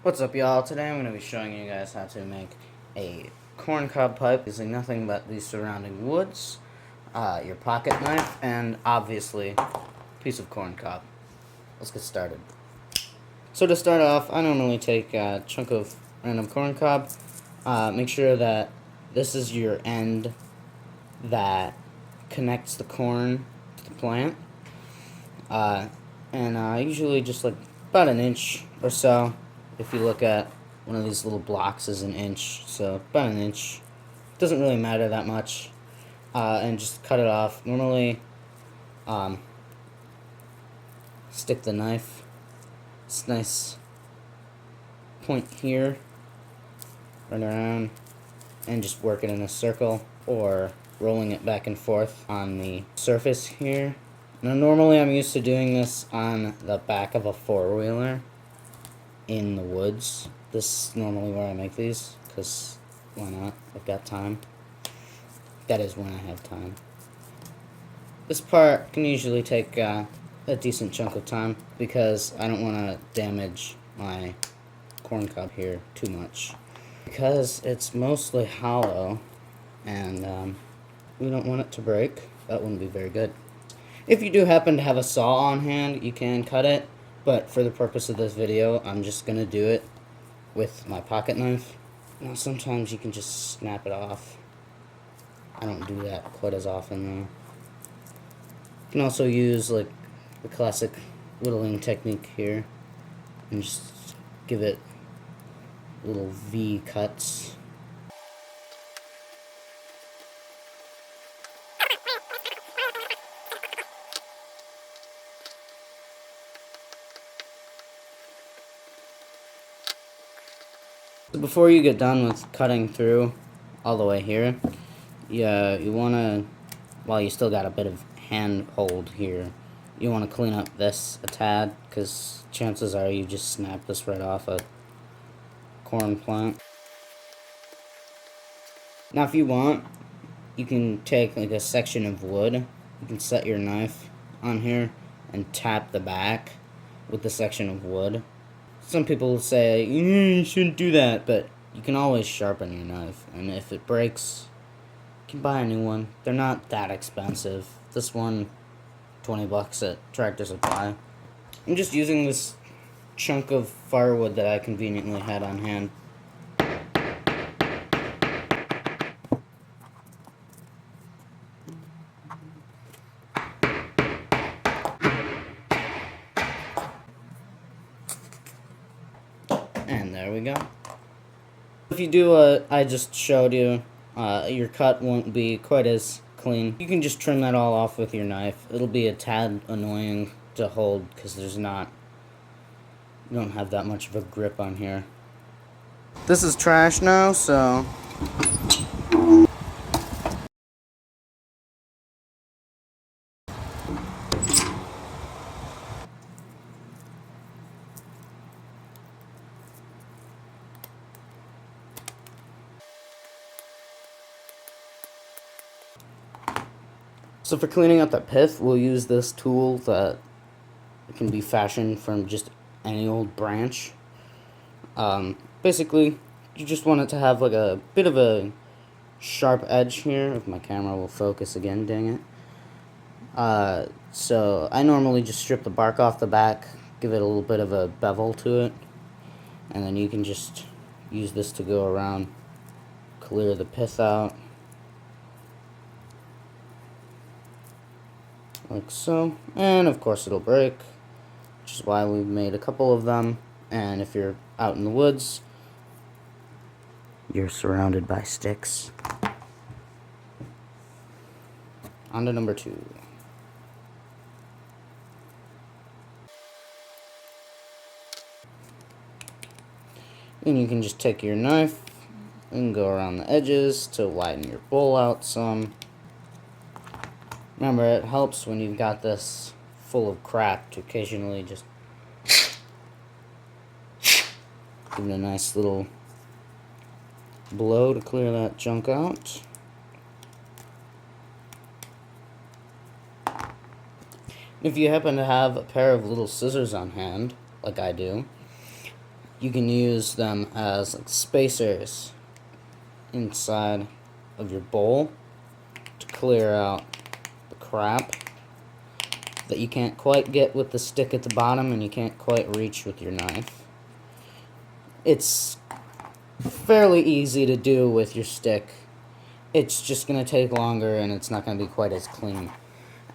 What's up, y'all? Today I'm going to be showing you guys how to make a corncob pipe using nothing but the surrounding woods, your pocket knife, and obviously a piece of corncob. Let's get started. So to start off, I normally take a chunk of random corncob. Make sure that this is your end that connects the corn to the plant. Usually just like about an inch or so. If you look at one of these little blocks is an inch, so about an inch. Doesn't really matter that much. And just cut it off. Normally, stick the knife. It's nice point here, run around, and just work it in a circle, or rolling it back and forth on the surface here. Now normally I'm used to doing this on the back of a four-wheeler in the woods. This is normally where I make these, because why not? I've got time. That is when I have time. This part can usually take a decent chunk of time, because I don't want to damage my corncob here too much. Because it's mostly hollow, and we don't want it to break. That wouldn't be very good. If you do happen to have a saw on hand, you can cut it, but for the purpose of this video, I'm just going to do it with my pocket knife. Now, sometimes you can just snap it off. I don't do that quite as often, though. You can also use, like, the classic whittling technique here, and just give it little V cuts. So before you get done with cutting through all the way here, you want to, while you still got a bit of hand hold here, you want to clean up this a tad, because chances are you just snap this right off a corn plant. Now if you want, you can take like a section of wood, you can set your knife on here and tap the back with the section of wood. Some people say, you shouldn't do that, but you can always sharpen your knife, and if it breaks, you can buy a new one. They're not that expensive. This one, 20 bucks at Tractor Supply. I'm just using this chunk of firewood that I conveniently had on hand. And there we go. If you do what I just showed you, your cut won't be quite as clean. You can just trim that all off with your knife. It'll be a tad annoying to hold because you don't have that much of a grip on here. This is trash now, so for cleaning out the pith, we'll use this tool that can be fashioned from just any old branch. Basically, you just want it to have like a bit of a sharp edge here. If my camera will focus again, dang it. So I normally just strip the bark off the back, give it a little bit of a bevel to it, and then you can just use this to go around, clear the pith out. Like so, and of course it'll break, which is why we've made a couple of them. And if you're out in the woods, you're surrounded by sticks. On to number 2. And you can just take your knife and go around the edges to widen your bowl out some. Remember, it helps when you've got this full of crap to occasionally just give it a nice little blow to clear that junk out. If you happen to have a pair of little scissors on hand, like I do, You can use them as like spacers inside of your bowl to clear out the crap that you can't quite get with the stick at the bottom and you can't quite reach with your knife. It's fairly easy to do with your stick. It's just going to take longer and it's not going to be quite as clean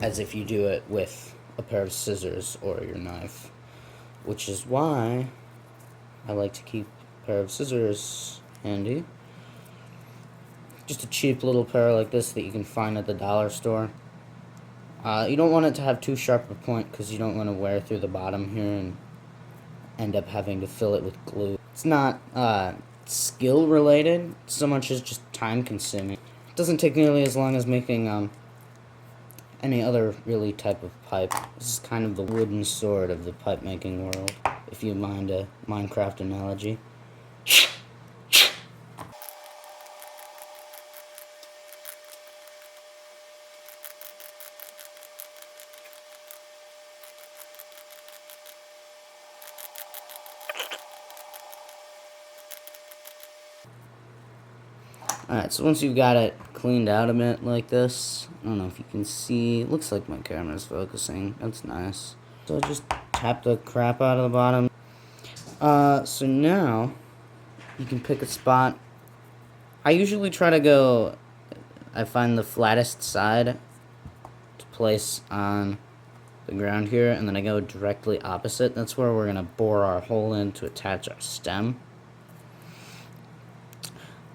as if you do it with a pair of scissors or your knife. Which is why I like to keep a pair of scissors handy. Just a cheap little pair like this that you can find at the dollar store. You don't want it to have too sharp a point because you don't want to wear through the bottom here and end up having to fill it with glue. It's not skill related so much as just time consuming. It doesn't take nearly as long as making any other really type of pipe. This is kind of the wooden sword of the pipe making world, if you mind a Minecraft analogy. Alright, so once you've got it cleaned out a bit like this, I don't know if you can see, it looks like my camera's focusing, that's nice. So just tap the crap out of the bottom. So now, you can pick a spot. I usually try to go, I find the flattest side to place on the ground here, and then I go directly opposite. That's where we're going to bore our hole in to attach our stem.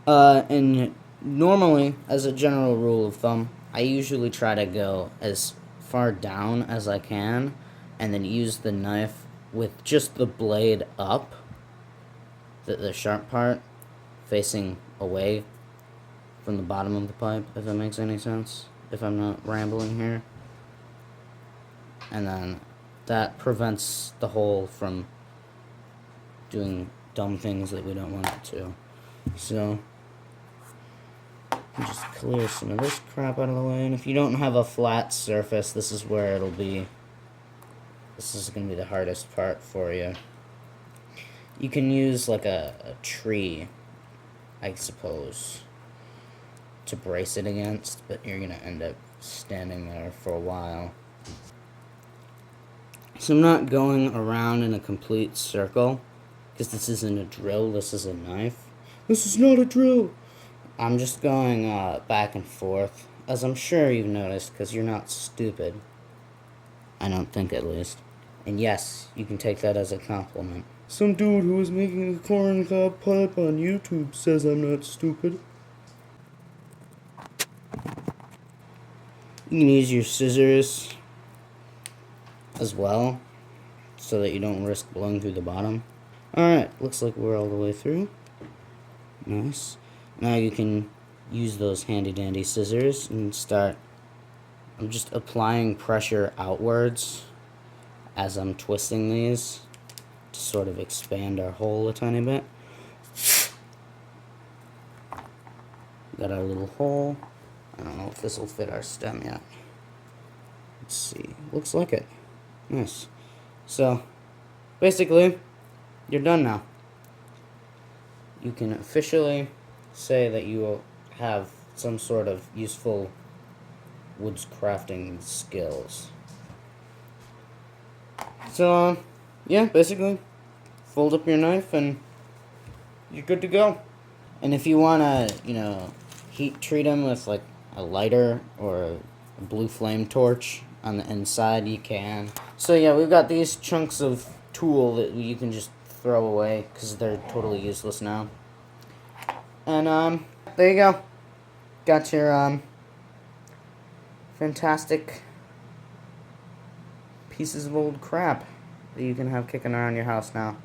And normally, as a general rule of thumb, I usually try to go as far down as I can, and then use the knife with just the blade up, the sharp part, facing away from the bottom of the pipe, if that makes any sense, if I'm not rambling here. And then that prevents the hole from doing dumb things that we don't want it to. So, just clear some of this crap out of the way, and if you don't have a flat surface, this is where it'll be. This is going to be the hardest part for you. You can use like a tree, I suppose, to brace it against, but you're going to end up standing there for a while. So I'm not going around in a complete circle, because this isn't a drill, this is a knife. This is not a drill! I'm just going back and forth, as I'm sure you've noticed, because you're not stupid. I don't think, at least. And yes, you can take that as a compliment. Some dude who is making a corncob pipe on YouTube says I'm not stupid. You can use your scissors as well, so that you don't risk blowing through the bottom. Alright, looks like we're all the way through. Nice. Now you can use those handy dandy scissors and start. I'm just applying pressure outwards as I'm twisting these to sort of expand our hole a tiny bit. Got our little hole. I don't know if this will fit our stem yet. Let's see. Looks like it. Nice. So, basically, you're done now. You can officially say that you will have some sort of useful woods crafting skills. So, yeah, basically, fold up your knife and you're good to go. And if you want to, heat treat them with like a lighter or a blue flame torch on the inside, you can. So yeah, we've got these chunks of tool that you can just throw away because they're totally useless now. And there you go. Got your fantastic pieces of old crap that you can have kicking around your house now.